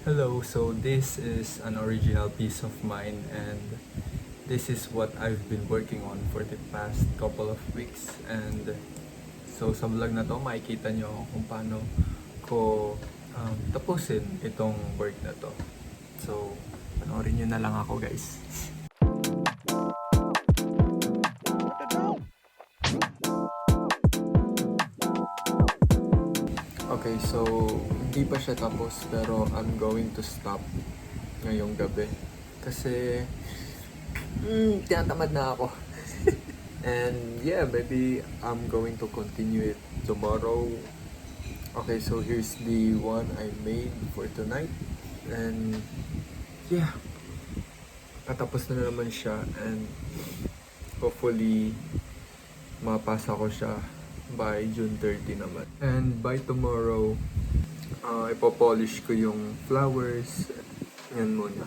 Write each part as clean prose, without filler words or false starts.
Hello, so this is an original piece of mine and this is what I've been working on for the past couple of weeks. And so sa vlog na to, makikita nyo kung paano ko tapusin itong work na to. So, panoorin nyo na lang ako guys. Okay, so hindi pa siya tapos pero I'm going to stop ngayong gabi kasi tinatamad na ako. And yeah, maybe I'm going to continue it tomorrow. Okay, so here's the one I made for tonight. And yeah, katapos na naman siya and hopefully mapasa ko siya by June 30 naman. And by tomorrow, ipopolish ko yung flowers. Yan muna.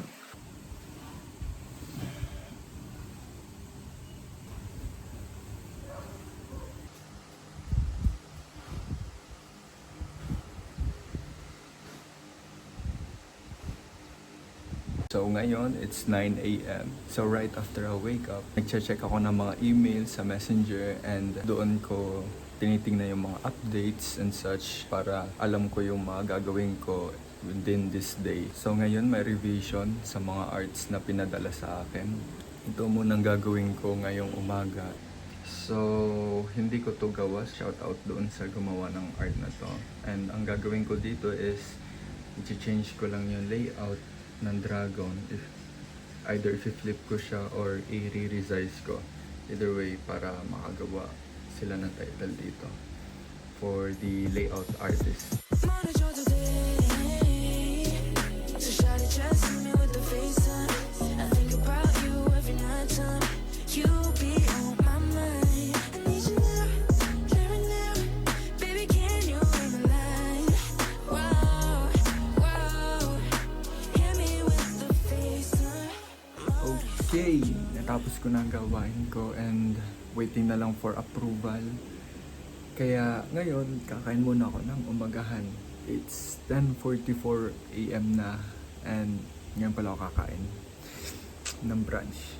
So ngayon, it's 9 a.m. So right after I wake up, nagche-check ako ng mga emails sa Messenger and doon ko tinitingnan yung mga updates and such para alam ko yung mga gagawin ko within this day. So ngayon, may revision sa mga arts na pinadala sa akin. Ito munang gagawin ko ngayong umaga. So, hindi ko to gawa. Shout out doon sa gumawa ng art na to. And ang gagawin ko dito is i-change ko lang yung layout ng dragon if i-flip ko siya or i-resize ko, either way para makagawa sila ng title dito for the layout artist. Okay, natapos ko na ang gawain ko and waiting na lang for approval. Kaya ngayon, kakain muna ako ng umagahan. It's 10:44 a.m. na and ngayon pala ako kakain ng brunch.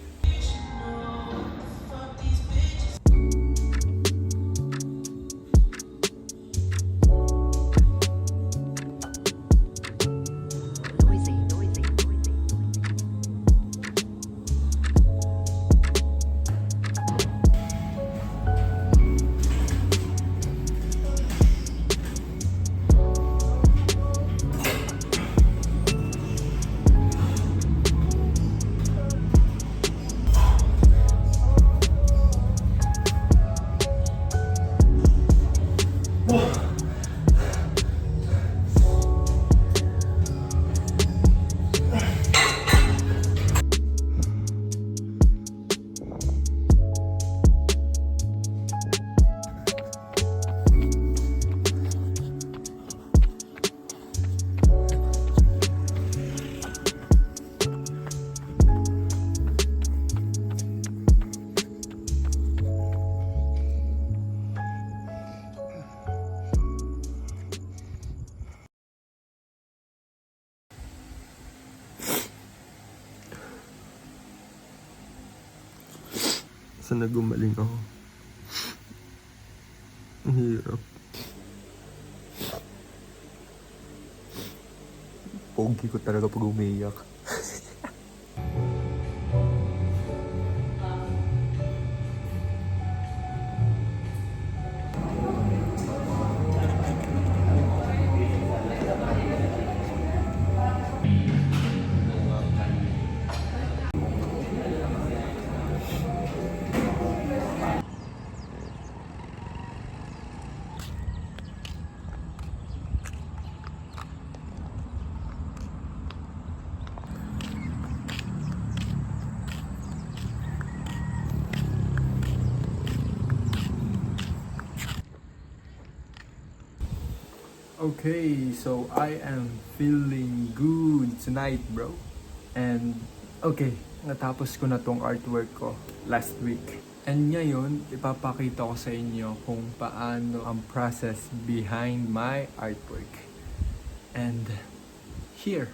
Sana gumaling ako. Ang hirap. Pogi ko talaga pag umiyak. Okay, so I am feeling good tonight, bro. And okay, natapos ko na tong artwork ko last week. And ngayon, ipapakita ko sa inyo kung paano ang process behind my artwork. And here,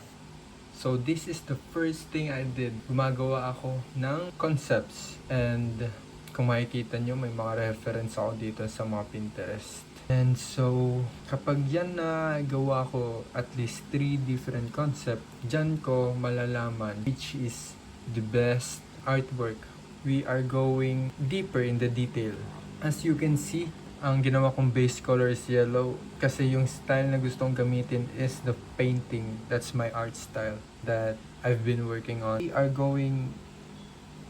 So this is the first thing I did. Gumagawa ako ng concepts. And kung makikita nyo, may mga reference ako dito sa mga Pinterest. And so, kapag yan na gawa ko at least 3 different concept, dyan ko malalaman which is the best artwork. We are going deeper in the detail. As you can see, ang ginawa kong base color is yellow kasi yung style na gustong gamitin is the painting. That's my art style that I've been working on. We are going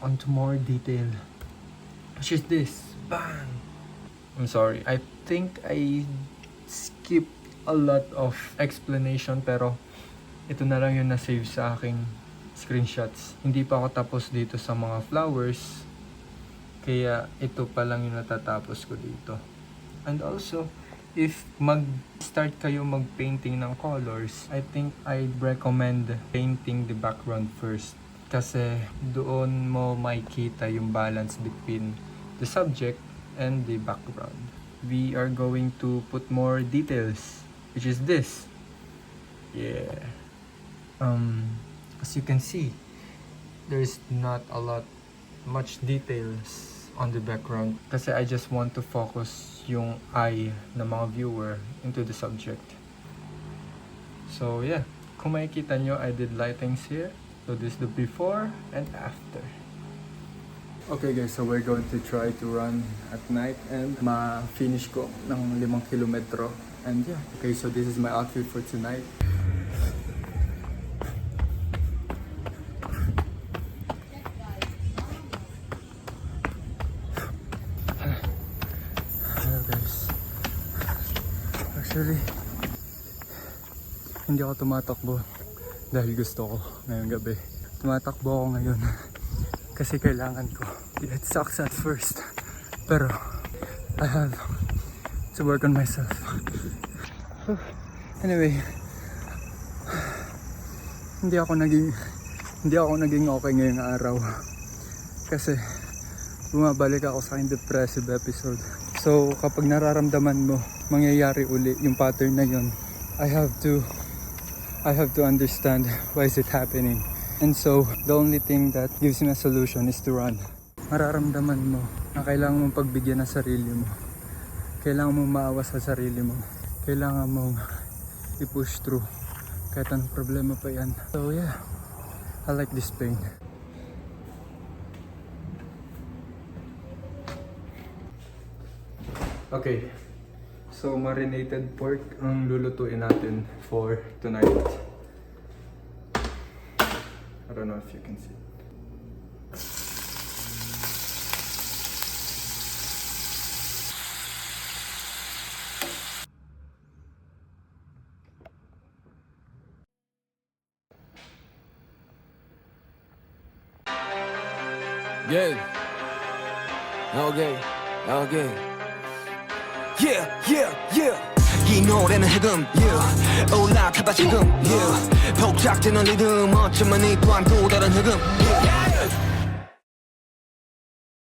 onto more detail. Which is this. Bang! I'm sorry. I think I skipped a lot of explanation pero ito na lang yung na-save sa aking screenshots. Hindi pa ako tapos dito sa mga flowers. Kaya ito pa lang yung natatapos ko dito. And also, if mag-start kayo mag-painting ng colors, I think I'd recommend painting the background first. Kasi doon mo makikita yung balance between the subject and the background. We are going to put more details, which is this. Yeah. As you can see, there's not much details on the background kasi I just want to focus yung eye ng mga viewer into the subject. So yeah, kung makikita nyo, I did lightings here. So this is the before and after. Okay guys, so we're going to try to run at night and ma-finish ko ng 5 kilometro. And yeah, okay, so this is my outfit for tonight. Hello guys. Actually, hindi ako tumatakbo dahil gusto ko ngayong gabi. Tumatakbo ako ngayon kasi kailangan ko. It sucks at first, pero I have to work on myself. Anyway, hindi ako naging okay ngayong araw kasi bumabalik ako sa aking depressive episode. So kapag nararamdaman mo mangyayari uli yung pattern na yun, I have to understand why is it happening. And so the only thing that gives me a solution is to run. Mararamdaman mo na kailangan mong pagbigyan ng sarili mo. Kailangan mong maawa sa sarili mo. Kailangan mong i-push through kahit anong problema pa yan. So yeah, I like this pain. Okay, so marinated pork ang lulutuin natin for tonight. I don't know if you can see. Yeah. Okay. Yeah. 이 노래는 해금, yeah. 올라타봐 지금, yeah. 복작되는 리듬 어쩌면 이 또한 또 다른 흑음, yeah.